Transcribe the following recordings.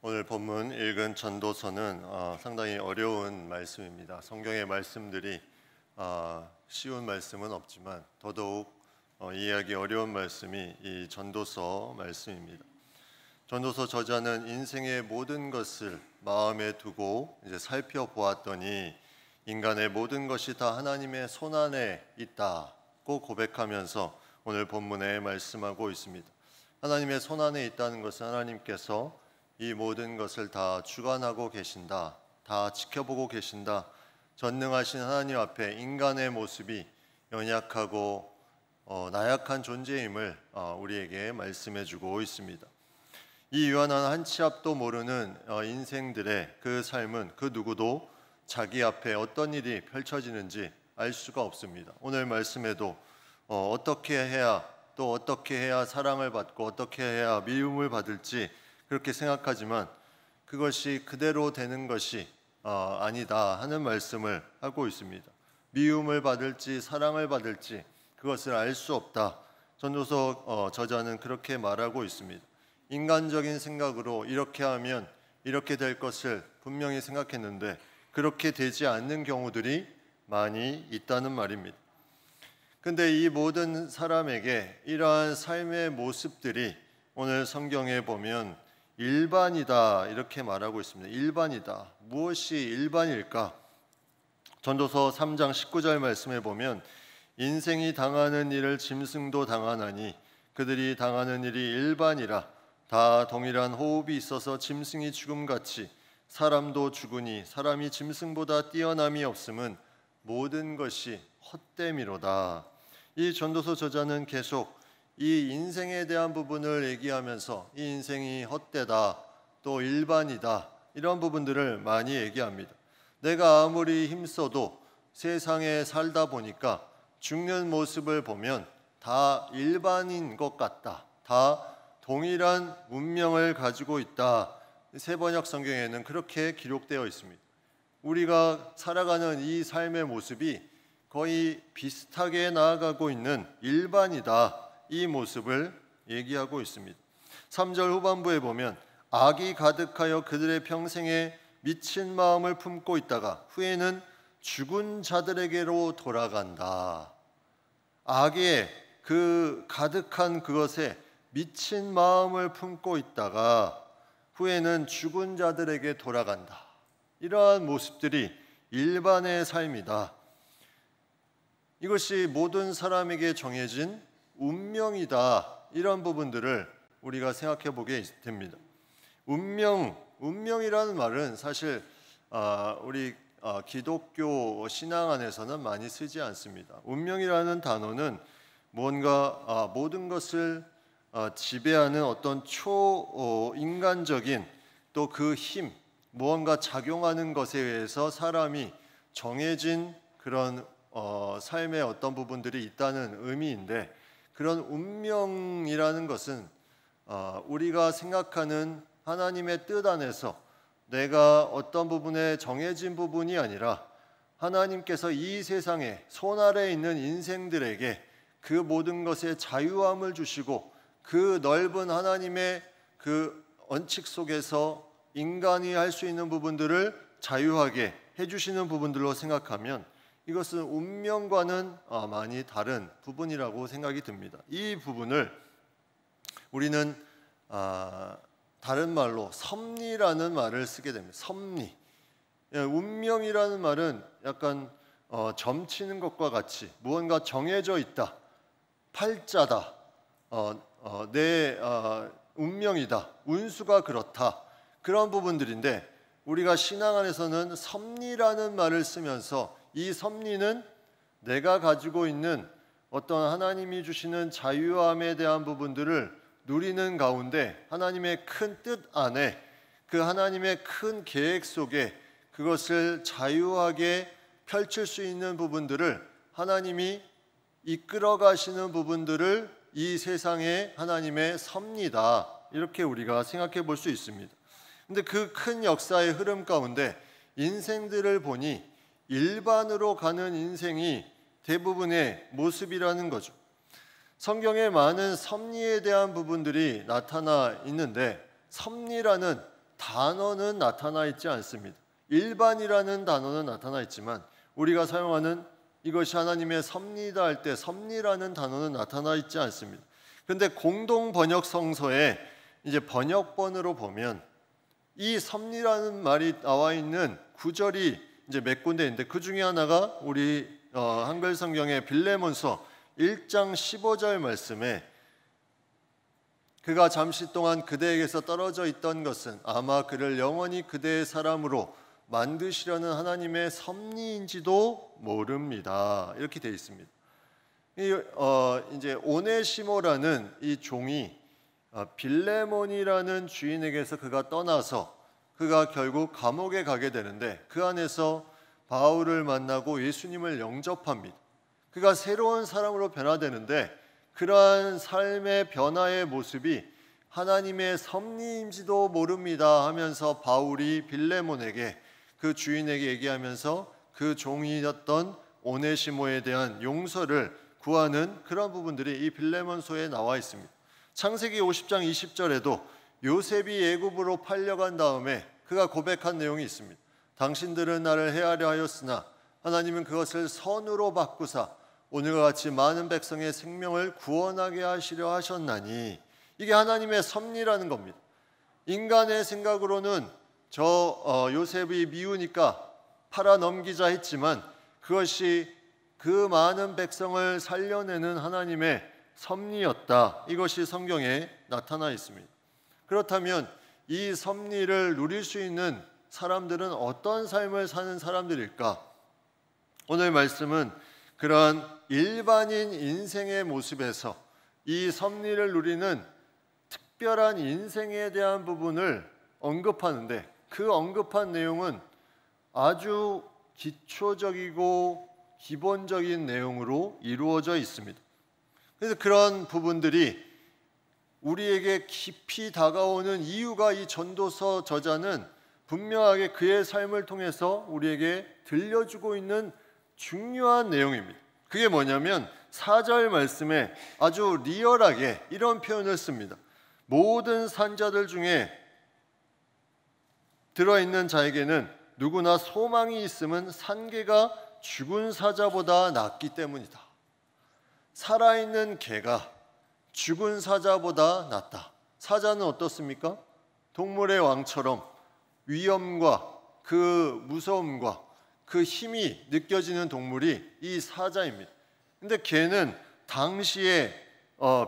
오늘 본문 읽은 전도서는 상당히 어려운 말씀입니다. 성경의 말씀들이 쉬운 말씀은 없지만 더더욱 이해하기 어려운 말씀이 이 전도서 말씀입니다. 전도서 저자는 인생의 모든 것을 마음에 두고 이제 살펴보았더니 인간의 모든 것이 다 하나님의 손안에 있다고 고백하면서 오늘 본문에 말씀하고 있습니다. 하나님의 손안에 있다는 것은 하나님께서 이 모든 것을 다 주관하고 계신다, 다 지켜보고 계신다. 전능하신 하나님 앞에 인간의 모습이 연약하고 나약한 존재임을 우리에게 말씀해주고 있습니다. 이 유한한 한 치 앞도 모르는 인생들의 그 삶은 그 누구도 자기 앞에 어떤 일이 펼쳐지는지 알 수가 없습니다. 오늘 말씀에도 어떻게 해야 사랑을 받고 어떻게 해야 미움을 받을지 그렇게 생각하지만 그것이 그대로 되는 것이 아니다 하는 말씀을 하고 있습니다. 미움을 받을지 사랑을 받을지 그것을 알 수 없다. 전도서 저자는 그렇게 말하고 있습니다. 인간적인 생각으로 이렇게 하면 이렇게 될 것을 분명히 생각했는데 그렇게 되지 않는 경우들이 많이 있다는 말입니다. 근데 이 모든 사람에게 이러한 삶의 모습들이 오늘 성경에 보면 일반이다 이렇게 말하고 있습니다. 일반이다. 무엇이 일반일까? 전도서 3장 19절 말씀에 보면 인생이 당하는 일을 짐승도 당하나니 그들이 당하는 일이 일반이라 다 동일한 호흡이 있어서 짐승이 죽음같이 사람도 죽으니 사람이 짐승보다 뛰어남이 없음은 모든 것이 헛됨이로다. 이 전도서 저자는 계속 이 인생에 대한 부분을 얘기하면서 이 인생이 헛되다, 또 일반이다 이런 부분들을 많이 얘기합니다. 내가 아무리 힘써도 세상에 살다 보니까 죽는 모습을 보면 다 일반인 것 같다, 다 동일한 운명을 가지고 있다. 세번역 성경에는 그렇게 기록되어 있습니다. 우리가 살아가는 이 삶의 모습이 거의 비슷하게 나아가고 있는 일반이다. 이 모습을 얘기하고 있습니다. 3절 후반부에 보면 악이 가득하여 그들의 평생에 미친 마음을 품고 있다가 후에는 죽은 자들에게로 돌아간다. 악의 그 가득한 그것에 미친 마음을 품고 있다가 후에는 죽은 자들에게 돌아간다. 이러한 모습들이 일반의 삶이다. 이것이 모든 사람에게 정해진 운명이다. 이런 부분들을 우리가 생각해 보게 됩니다. 운명이라는 말은 사실 우리 기독교 신앙 안에서는 많이 쓰지 않습니다. 운명이라는 단어는 뭔가 모든 것을 지배하는 어떤 초인간적인 또 그 힘, 무언가 작용하는 것에 의해서 사람이 정해진 그런 삶의 어떤 부분들이 있다는 의미인데, 그런 운명이라는 것은 우리가 생각하는 하나님의 뜻 안에서 내가 어떤 부분에 정해진 부분이 아니라 하나님께서 이 세상에 손 아래에 있는 인생들에게 그 모든 것에 자유함을 주시고 그 넓은 하나님의 그 원칙 속에서 인간이 할 수 있는 부분들을 자유하게 해주시는 부분들로 생각하면 이것은 운명과는 많이 다른 부분이라고 생각이 듭니다. 이 부분을 우리는 다른 말로 섭리라는 말을 쓰게 됩니다. 섭리. 운명이라는 말은 약간 점치는 것과 같이 무언가 정해져 있다, 팔자다, 내 운명이다, 운수가 그렇다, 그런 부분들인데 우리가 신앙 안에서는 섭리라는 말을 쓰면서 이 섭리는 내가 가지고 있는 어떤 하나님이 주시는 자유함에 대한 부분들을 누리는 가운데 하나님의 큰 뜻 안에 그 하나님의 큰 계획 속에 그것을 자유하게 펼칠 수 있는 부분들을 하나님이 이끌어 가시는 부분들을 이 세상에 하나님의 섭리다, 이렇게 우리가 생각해 볼 수 있습니다. 근데 그 큰 역사의 흐름 가운데 인생들을 보니 일반으로 가는 인생이 대부분의 모습이라는 거죠. 성경에 많은 섭리에 대한 부분들이 나타나 있는데 섭리라는 단어는 나타나 있지 않습니다. 일반이라는 단어는 나타나 있지만 우리가 사용하는 이것이 하나님의 섭리다 할 때 섭리라는 단어는 나타나 있지 않습니다. 그런데 공동 번역 성서에 이제 번역본으로 보면 이 섭리라는 말이 나와 있는 구절이 이제 몇 군데 있는데 그 중에 하나가 우리 한글 성경의 빌레몬서 1장 15절 말씀에 그가 잠시 동안 그대에게서 떨어져 있던 것은 아마 그를 영원히 그대의 사람으로 만드시려는 하나님의 섭리인지도 모릅니다. 이렇게 되어 있습니다. 이제 오네시모라는 이 종이 빌레몬이라는 주인에게서 그가 떠나서 그가 결국 감옥에 가게 되는데 그 안에서 바울을 만나고 예수님을 영접합니다. 그가 새로운 사람으로 변화되는데 그러한 삶의 변화의 모습이 하나님의 섭리인지도 모릅니다 하면서 바울이 빌레몬에게 그 주인에게 얘기하면서 그 종이었던 오네시모에 대한 용서를 구하는 그런 부분들이 이 빌레몬서에 나와 있습니다. 창세기 50장 20절에도 요셉이 애굽으로 팔려간 다음에 그가 고백한 내용이 있습니다. 당신들은 나를 해하려 하였으나 하나님은 그것을 선으로 바꾸사 오늘과 같이 많은 백성의 생명을 구원하게 하시려 하셨나니, 이게 하나님의 섭리라는 겁니다. 인간의 생각으로는 요셉이 미우니까 팔아 넘기자 했지만 그것이 그 많은 백성을 살려내는 하나님의 섭리였다. 이것이 성경에 나타나 있습니다. 그렇다면 이 섭리를 누릴 수 있는 사람들은 어떤 삶을 사는 사람들일까? 오늘 말씀은 그러한 일반인 인생의 모습에서 이 섭리를 누리는 특별한 인생에 대한 부분을 언급하는데 그 언급한 내용은 아주 기초적이고 기본적인 내용으로 이루어져 있습니다. 그래서 그런 부분들이 우리에게 깊이 다가오는 이유가 이 전도서 저자는 분명하게 그의 삶을 통해서 우리에게 들려주고 있는 중요한 내용입니다. 그게 뭐냐면 4절 말씀에 아주 리얼하게 이런 표현을 씁니다. 모든 산자들 중에 들어있는 자에게는 누구나 소망이 있음은 산개가 죽은 사자보다 낫기 때문이다. 살아있는 개가 죽은 사자보다 낫다. 사자는 어떻습니까? 동물의 왕처럼 위험과 그 무서움과 그 힘이 느껴지는 동물이 이 사자입니다. 근데 개는 당시에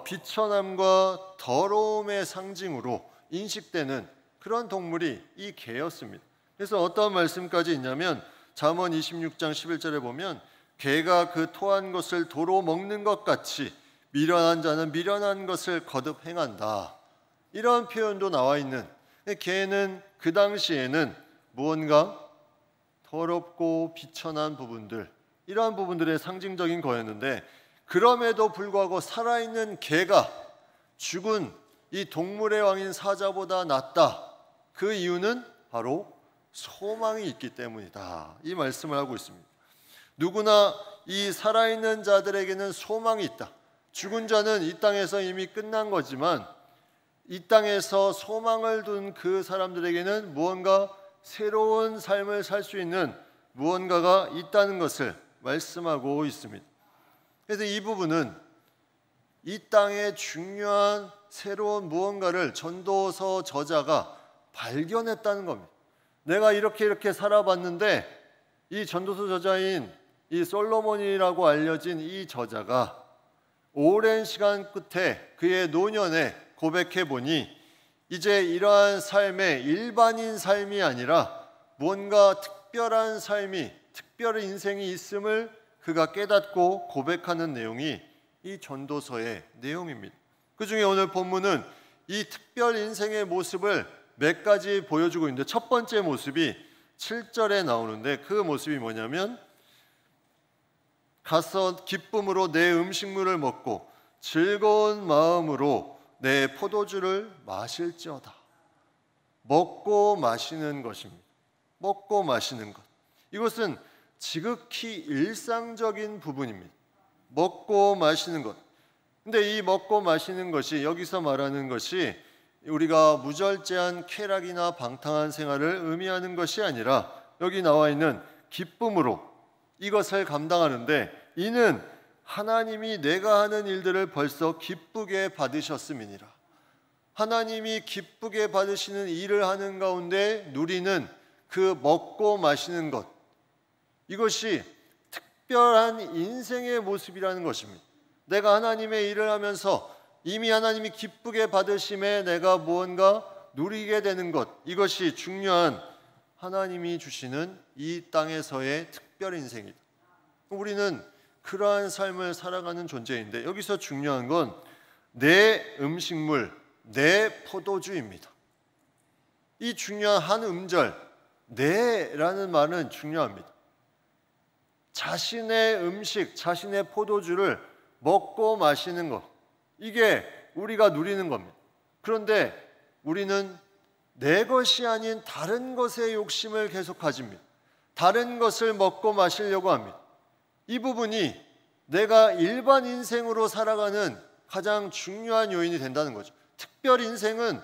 비천함과 더러움의 상징으로 인식되는 그런 동물이 이 개였습니다. 그래서 어떤 말씀까지 있냐면 잠언 26장 11절에 보면 개가 그 토한 것을 도로 먹는 것 같이 미련한 자는 미련한 것을 거듭 행한다. 이런 표현도 나와 있는, 개는 그 당시에는 무언가 더럽고 비천한 부분들, 이러한 부분들의 상징적인 거였는데 그럼에도 불구하고 살아있는 개가 죽은 이 동물의 왕인 사자보다 낫다. 그 이유는 바로 소망이 있기 때문이다. 이 말씀을 하고 있습니다. 누구나 이 살아있는 자들에게는 소망이 있다. 죽은 자는 이 땅에서 이미 끝난 거지만 이 땅에서 소망을 둔 그 사람들에게는 무언가 새로운 삶을 살 수 있는 무언가가 있다는 것을 말씀하고 있습니다. 그래서 이 부분은 이 땅의 중요한 새로운 무언가를 전도서 저자가 발견했다는 겁니다. 내가 이렇게 살아봤는데 이 전도서 저자인 이 솔로몬이라고 알려진 이 저자가 오랜 시간 끝에 그의 노년에 고백해 보니 이제 이러한 삶의 일반인 삶이 아니라 뭔가 특별한 삶이, 특별한 인생이 있음을 그가 깨닫고 고백하는 내용이 이 전도서의 내용입니다. 그 중에 오늘 본문은 이 특별 인생의 모습을 몇 가지 보여주고 있는데 첫 번째 모습이 7절에 나오는데 그 모습이 뭐냐면 가서 기쁨으로 내 음식물을 먹고 즐거운 마음으로 내 포도주를 마실지어다. 먹고 마시는 것입니다. 먹고 마시는 것. 이것은 지극히 일상적인 부분입니다. 먹고 마시는 것. 근데 이 먹고 마시는 것이 여기서 말하는 것이 우리가 무절제한 쾌락이나 방탕한 생활을 의미하는 것이 아니라 여기 나와 있는 기쁨으로 이것을 감당하는데 이는 하나님이 내가 하는 일들을 벌써 기쁘게 받으셨음이니라. 하나님이 기쁘게 받으시는 일을 하는 가운데 누리는 그 먹고 마시는 것, 이것이 특별한 인생의 모습이라는 것입니다. 내가 하나님의 일을 하면서 이미 하나님이 기쁘게 받으심에 내가 무언가 누리게 되는 것, 이것이 중요한 하나님이 주시는 이 땅에서의 특별 인생이다. 우리는 그러한 삶을 살아가는 존재인데 여기서 중요한 건 내 음식물, 내 포도주입니다. 이 중요한 한 음절, 내라는 말은 중요합니다. 자신의 음식, 자신의 포도주를 먹고 마시는 것, 이게 우리가 누리는 겁니다. 그런데 우리는 내 것이 아닌 다른 것의 욕심을 계속 가집니다. 다른 것을 먹고 마시려고 합니다. 이 부분이 내가 일반 인생으로 살아가는 가장 중요한 요인이 된다는 거죠. 특별 인생은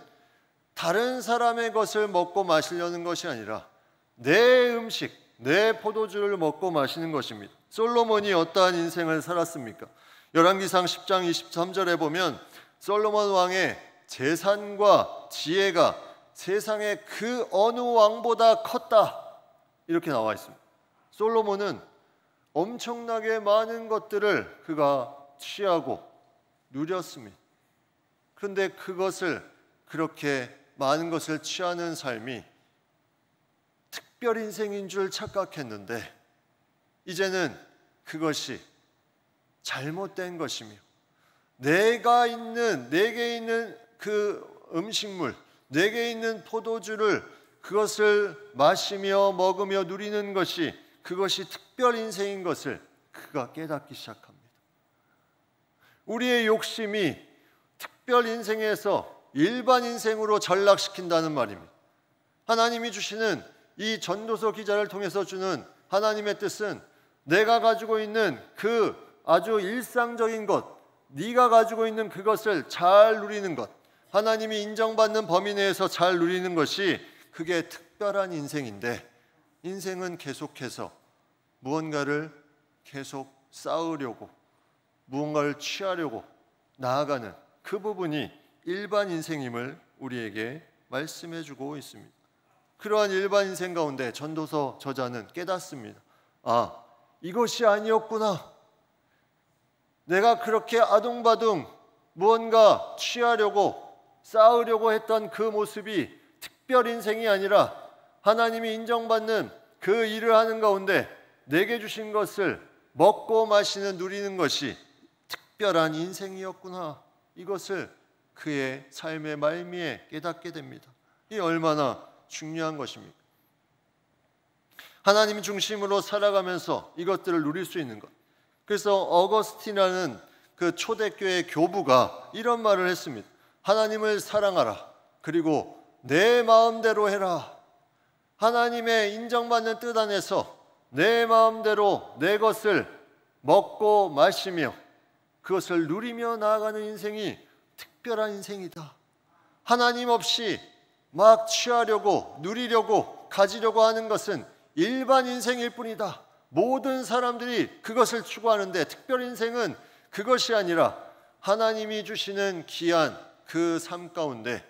다른 사람의 것을 먹고 마시려는 것이 아니라 내 음식, 내 포도주를 먹고 마시는 것입니다. 솔로몬이 어떠한 인생을 살았습니까? 열왕기상 10장 23절에 보면 솔로몬 왕의 재산과 지혜가 세상의 그 어느 왕보다 컸다, 이렇게 나와 있습니다. 솔로몬은 엄청나게 많은 것들을 그가 취하고 누렸습니다. 그런데 그것을, 그렇게 많은 것을 취하는 삶이 특별 인생인 줄 착각했는데 이제는 그것이 잘못된 것이며 내게 있는 그 음식물, 내게 있는 포도주를 그것을 마시며 먹으며 누리는 것이, 그것이 특별 인생인 것을 그가 깨닫기 시작합니다. 우리의 욕심이 특별 인생에서 일반 인생으로 전락시킨다는 말입니다. 하나님이 주시는 이 전도서 기자를 통해서 주는 하나님의 뜻은 내가 가지고 있는 그 아주 일상적인 것, 네가 가지고 있는 그것을 잘 누리는 것, 하나님이 인정받는 범위 내에서 잘 누리는 것이 그게 특별한 인생인데, 인생은 계속해서 무언가를 계속 쌓으려고, 무언가를 취하려고 나아가는 그 부분이 일반 인생임을 우리에게 말씀해 주고 있습니다. 그러한 일반 인생 가운데 전도서 저자는 깨닫습니다. 아, 이것이 아니었구나. 내가 그렇게 아둥바둥 무언가 취하려고 쌓으려고 했던 그 모습이 특별 인생이 아니라 하나님이 인정받는 그 일을 하는 가운데 내게 주신 것을 먹고 마시는, 누리는 것이 특별한 인생이었구나. 이것을 그의 삶의 말미에 깨닫게 됩니다. 이 얼마나 중요한 것입니까? 하나님 중심으로 살아가면서 이것들을 누릴 수 있는 것. 그래서 어거스틴이라는 그 초대교회 교부가 이런 말을 했습니다. 하나님을 사랑하라. 그리고 내 마음대로 해라. 하나님의 인정받는 뜻 안에서 내 마음대로 내 것을 먹고 마시며 그것을 누리며 나아가는 인생이 특별한 인생이다. 하나님 없이 막 취하려고, 누리려고, 가지려고 하는 것은 일반 인생일 뿐이다. 모든 사람들이 그것을 추구하는데 특별 인생은 그것이 아니라 하나님이 주시는 귀한 그 삶 가운데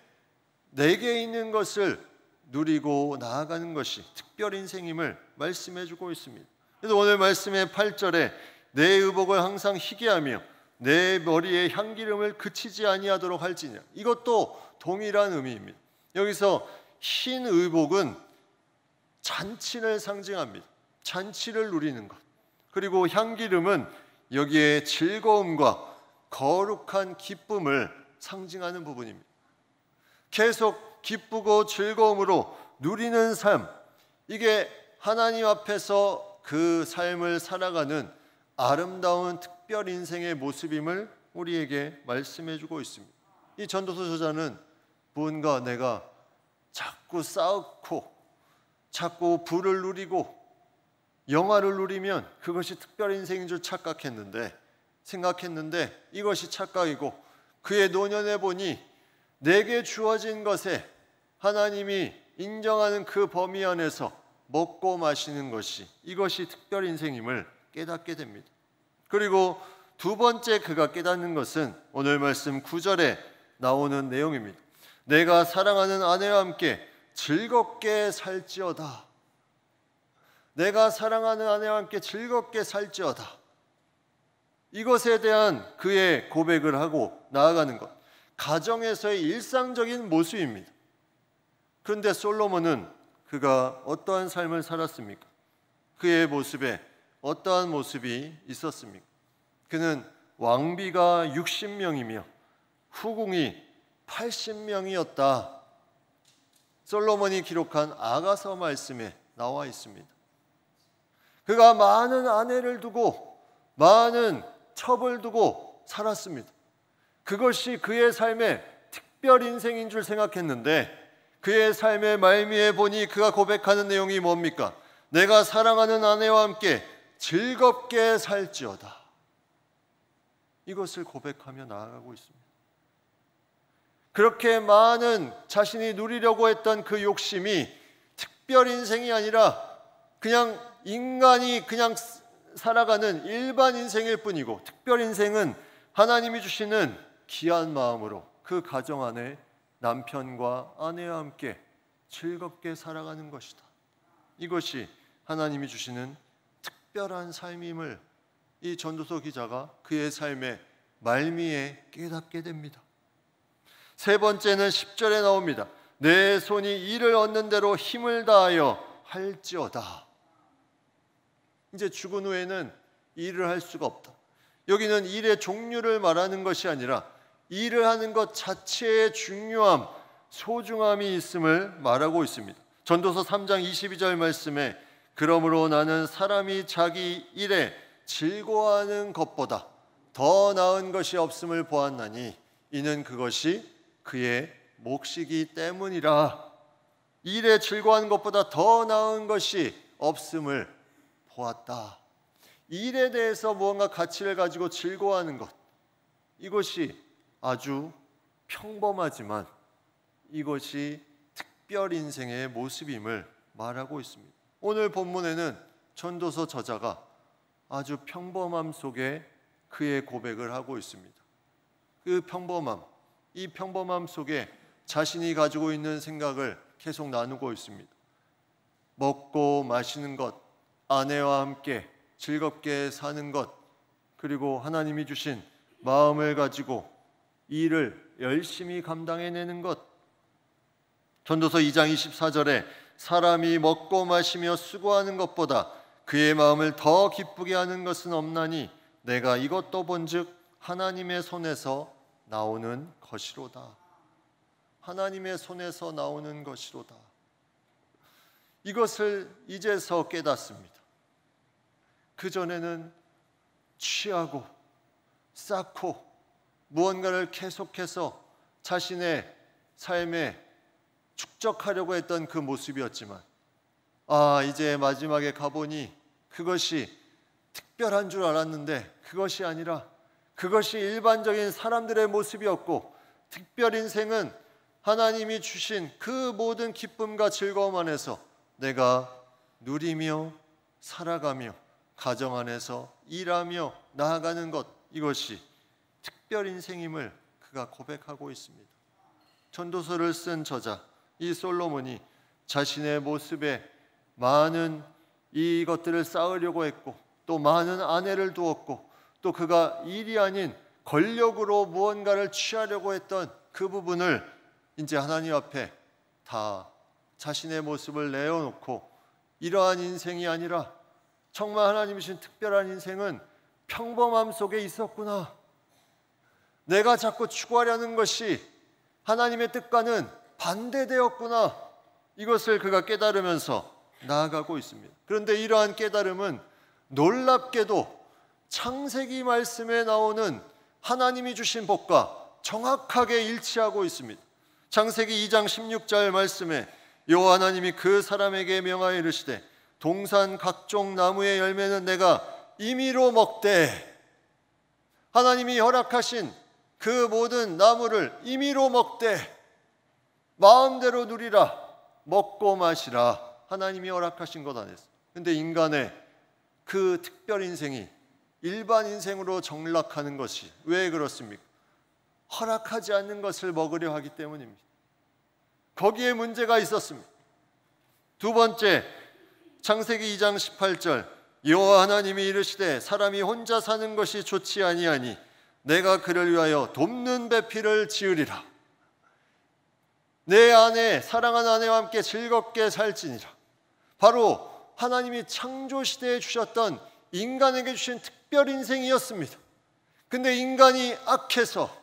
내게 있는 것을 누리고 나아가는 것이 특별 인생임을 말씀해 주고 있습니다. 그래서 오늘 말씀의 8절에 내 의복을 항상 희게 하며 내 머리에 향기름을 그치지 아니하도록 할지니라. 이것도 동일한 의미입니다. 여기서 흰 의복은 잔치를 상징합니다. 잔치를 누리는 것. 그리고 향기름은 여기에 즐거움과 거룩한 기쁨을 상징하는 부분입니다. 계속 기쁘고 즐거움으로 누리는 삶, 이게 하나님 앞에서 그 삶을 살아가는 아름다운 특별 인생의 모습임을 우리에게 말씀해 주고 있습니다. 이 전도서 저자는 무언가 내가 자꾸 쌓고 자꾸 부를 누리고 영화를 누리면 그것이 특별 인생인 줄 생각했는데 이것이 착각이고 그의 노년에 보니 내게 주어진 것에 하나님이 인정하는 그 범위 안에서 먹고 마시는 것이, 이것이 특별 인생임을 깨닫게 됩니다. 그리고 두 번째 그가 깨닫는 것은 오늘 말씀 9절에 나오는 내용입니다. 내가 사랑하는 아내와 함께 즐겁게 살지어다. 내가 사랑하는 아내와 함께 즐겁게 살지어다. 이것에 대한 그의 고백을 하고 나아가는 것, 가정에서의 일상적인 모습입니다. 그런데 솔로몬은 그가 어떠한 삶을 살았습니까? 그의 모습에 어떠한 모습이 있었습니까? 그는 왕비가 60명이며 후궁이 80명이었다. 솔로몬이 기록한 아가서 말씀에 나와 있습니다. 그가 많은 아내를 두고 많은 첩을 두고 살았습니다. 그것이 그의 삶의 특별 인생인 줄 생각했는데 그의 삶의 말미에 보니 그가 고백하는 내용이 뭡니까? 내가 사랑하는 아내와 함께 즐겁게 살지어다. 이것을 고백하며 나아가고 있습니다. 그렇게 많은 자신이 누리려고 했던 그 욕심이 특별 인생이 아니라 그냥 인간이 그냥 살아가는 일반 인생일 뿐이고, 특별 인생은 하나님이 주시는 귀한 마음으로 그 가정 안에 남편과 아내와 함께 즐겁게 살아가는 것이다. 이것이 하나님이 주시는 특별한 삶임을 이 전도서 기자가 그의 삶의 말미에 깨닫게 됩니다. 세 번째는 10절에 나옵니다. 내 손이 이를 얻는 대로 힘을 다하여 할지어다. 이제 죽은 후에는 일을 할 수가 없다. 여기는 일의 종류를 말하는 것이 아니라 일을 하는 것 자체의 중요함, 소중함이 있음을 말하고 있습니다. 전도서 3장 22절 말씀에 그러므로 나는 사람이 자기 일에 즐거워하는 것보다 더 나은 것이 없음을 보았나니 이는 그것이 그의 몫이기 때문이라. 일에 즐거워하는 것보다 더 나은 것이 없음을 보았다. 일에 대해서 무언가 가치를 가지고 즐거워하는 것, 이것이 아주 평범하지만 이것이 특별 인생의 모습임을 말하고 있습니다. 오늘 본문에는 전도서 저자가 아주 평범함 속에 그의 고백을 하고 있습니다. 그 평범함, 이 평범함 속에 자신이 가지고 있는 생각을 계속 나누고 있습니다. 먹고 마시는 것, 아내와 함께 즐겁게 사는 것, 그리고 하나님이 주신 마음을 가지고 일을 열심히 감당해내는 것. 전도서 2장 24절에 사람이 먹고 마시며 수고하는 것보다 그의 마음을 더 기쁘게 하는 것은 없나니 내가 이것도 본즉 하나님의 손에서 나오는 것이로다. 하나님의 손에서 나오는 것이로다. 이것을 이제서 깨닫습니다. 그전에는 취하고 쌓고 무언가를 계속해서 자신의 삶에 축적하려고 했던 그 모습이었지만, 이제 마지막에 가보니 그것이 특별한 줄 알았는데 그것이 아니라 그것이 일반적인 사람들의 모습이었고, 특별 인생은 하나님이 주신 그 모든 기쁨과 즐거움 안에서 내가 누리며 살아가며 가정 안에서 일하며 나아가는 것, 이것이 특별 인생임을 그가 고백하고 있습니다. 전도서를 쓴 저자 이 솔로몬이 자신의 모습에 많은 이것들을 쌓으려고 했고, 또 많은 아내를 두었고, 또 그가 일이 아닌 권력으로 무언가를 취하려고 했던 그 부분을 이제 하나님 앞에 다 자신의 모습을 내어놓고, 이러한 인생이 아니라 정말 하나님이 주신 특별한 인생은 평범함 속에 있었구나. 내가 자꾸 추구하려는 것이 하나님의 뜻과는 반대되었구나. 이것을 그가 깨달으면서 나아가고 있습니다. 그런데 이러한 깨달음은 놀랍게도 창세기 말씀에 나오는 하나님이 주신 복과 정확하게 일치하고 있습니다. 창세기 2장 16절 말씀에 여호와 하나님이 그 사람에게 명하여 이르시되 동산 각종 나무의 열매는 내가 임의로 먹되, 하나님이 허락하신 그 모든 나무를 임의로 먹되, 마음대로 누리라, 먹고 마시라, 하나님이 허락하신 것 안에서. 근데 인간의 그 특별 인생이 일반 인생으로 정락하는 것이 왜 그렇습니까? 허락하지 않는 것을 먹으려 하기 때문입니다. 거기에 문제가 있었습니다. 두 번째, 창세기 2장 18절, 여호와 하나님이 이르시되 사람이 혼자 사는 것이 좋지 아니하니 내가 그를 위하여 돕는 배필을 지으리라. 내 아내, 사랑하는 아내와 함께 즐겁게 살지니라. 바로 하나님이 창조 시대에 주셨던 인간에게 주신 특별 인생이었습니다. 근데 인간이 악해서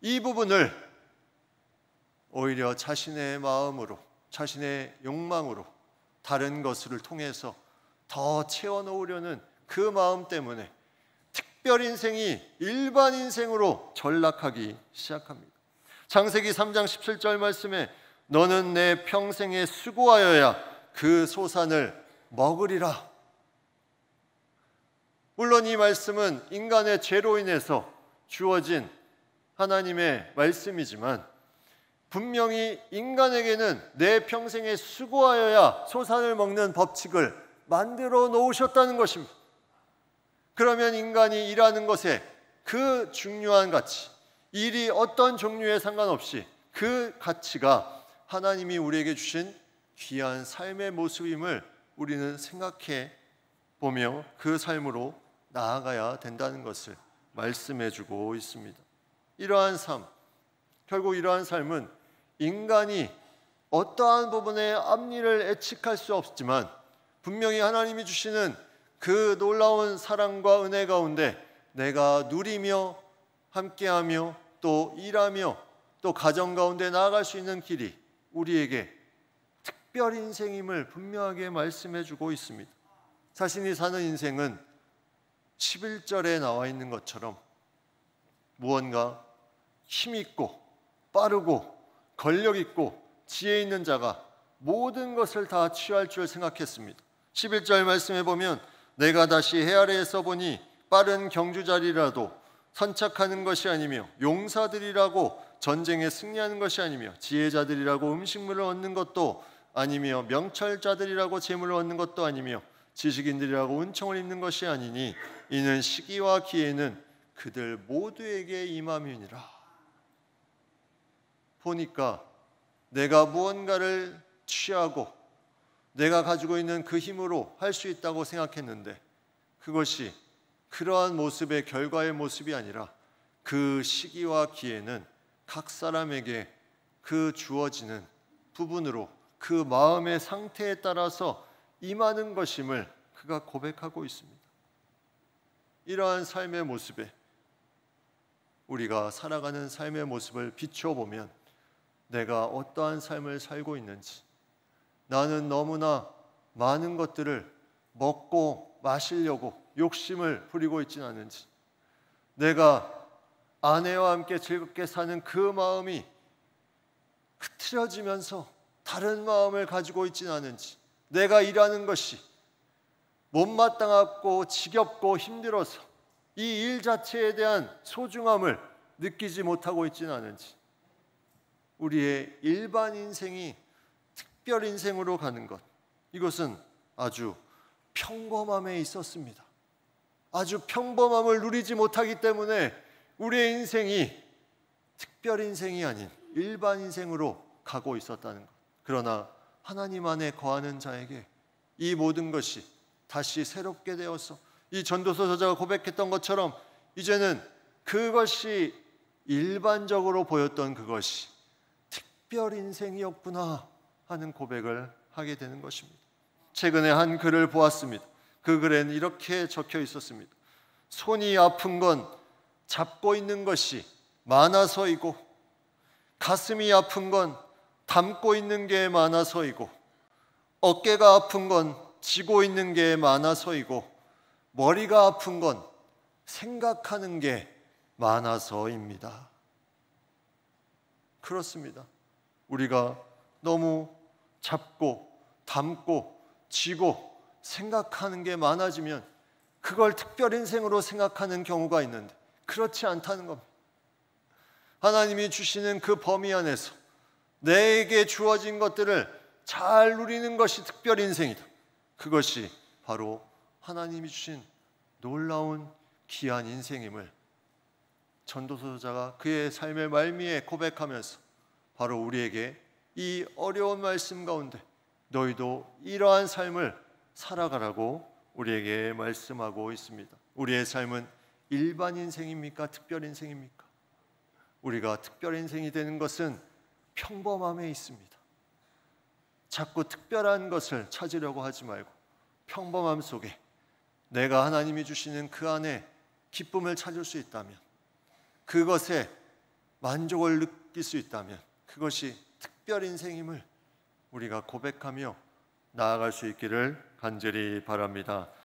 이 부분을 오히려 자신의 마음으로, 자신의 욕망으로 다른 것을 통해서 더 채워놓으려는 그 마음 때문에 특별 인생이 일반 인생으로 전락하기 시작합니다. 창세기 3장 17절 말씀에 너는 내 평생에 수고하여야 그 소산을 먹으리라. 물론 이 말씀은 인간의 죄로 인해서 주어진 하나님의 말씀이지만 분명히 인간에게는 내 평생에 수고하여야 소산을 먹는 법칙을 만들어 놓으셨다는 것입니다. 그러면 인간이 일하는 것에 그 중요한 가치, 일이 어떤 종류에 상관없이 그 가치가 하나님이 우리에게 주신 귀한 삶의 모습임을 우리는 생각해 보며 그 삶으로 나아가야 된다는 것을 말씀해 주고 있습니다. 이러한 삶, 결국 이러한 삶은 인간이 어떠한 부분에 앞니를 애측할 수 없지만 분명히 하나님이 주시는 그 놀라운 사랑과 은혜 가운데 내가 누리며 함께하며 또 일하며 또 가정 가운데 나아갈 수 있는 길이 우리에게 특별 인생임을 분명하게 말씀해 주고 있습니다. 자신이 사는 인생은 11절에 나와 있는 것처럼 무언가 힘있고 빠르고 권력있고 지혜 있는 자가 모든 것을 다 취할 줄 생각했습니다. 11절 말씀해 보면 내가 다시 해 아래에서 보니 빠른 경주자리라도 선착하는 것이 아니며 용사들이라고 전쟁에 승리하는 것이 아니며 지혜자들이라고 음식물을 얻는 것도 아니며 명철자들이라고 재물을 얻는 것도 아니며 지식인들이라고 은총을 입는 것이 아니니 이는 시기와 기회는 그들 모두에게 임함이니라. 보니까 내가 무언가를 취하고 내가 가지고 있는 그 힘으로 할 수 있다고 생각했는데 그것이 그러한 모습의 결과의 모습이 아니라 그 시기와 기회는 각 사람에게 그 주어지는 부분으로 그 마음의 상태에 따라서 임하는 것임을 그가 고백하고 있습니다. 이러한 삶의 모습에 우리가 살아가는 삶의 모습을 비춰보면 내가 어떠한 삶을 살고 있는지, 나는 너무나 많은 것들을 먹고 마시려고 욕심을 부리고 있지는 않은지, 내가 아내와 함께 즐겁게 사는 그 마음이 흐트러지면서 다른 마음을 가지고 있지는 않은지, 내가 일하는 것이 못마땅하고 지겹고 힘들어서 이 일 자체에 대한 소중함을 느끼지 못하고 있지는 않은지, 우리의 일반 인생이 특별 인생으로 가는 것, 이것은 아주 평범함에 있었습니다. 아주 평범함을 누리지 못하기 때문에 우리의 인생이 특별 인생이 아닌 일반 인생으로 가고 있었다는 것. 그러나 하나님 안에 거하는 자에게 이 모든 것이 다시 새롭게 되어서 이 전도서 저자가 고백했던 것처럼 이제는 그것이 일반적으로 보였던 그것이 특별 인생이었구나 하는 고백을 하게 되는 것입니다. 최근에 한 글을 보았습니다. 그 글에는 이렇게 적혀 있었습니다. 손이 아픈 건 잡고 있는 것이 많아서이고, 가슴이 아픈 건 담고 있는 게 많아서이고, 어깨가 아픈 건 쥐고 있는 게 많아서이고, 머리가 아픈 건 생각하는 게 많아서입니다. 그렇습니다. 우리가 너무 잡고 담고 쥐고 생각하는 게 많아지면 그걸 특별 인생으로 생각하는 경우가 있는데 그렇지 않다는 겁니다. 하나님이 주시는 그 범위 안에서 내게 주어진 것들을 잘 누리는 것이 특별 인생이다. 그것이 바로 하나님이 주신 놀라운 귀한 인생임을 전도서자가 그의 삶의 말미에 고백하면서 바로 우리에게 이 어려운 말씀 가운데 너희도 이러한 삶을 살아가라고 우리에게 말씀하고 있습니다. 우리의 삶은 일반 인생입니까? 특별 인생입니까? 우리가 특별 인생이 되는 것은 평범함에 있습니다. 자꾸 특별한 것을 찾으려고 하지 말고 평범함 속에 내가 하나님이 주시는 그 안에 기쁨을 찾을 수 있다면, 그것에 만족을 느낄 수 있다면 그것이 특별 인생임을 우리가 고백하며 나아갈 수 있기를 간절히 바랍니다.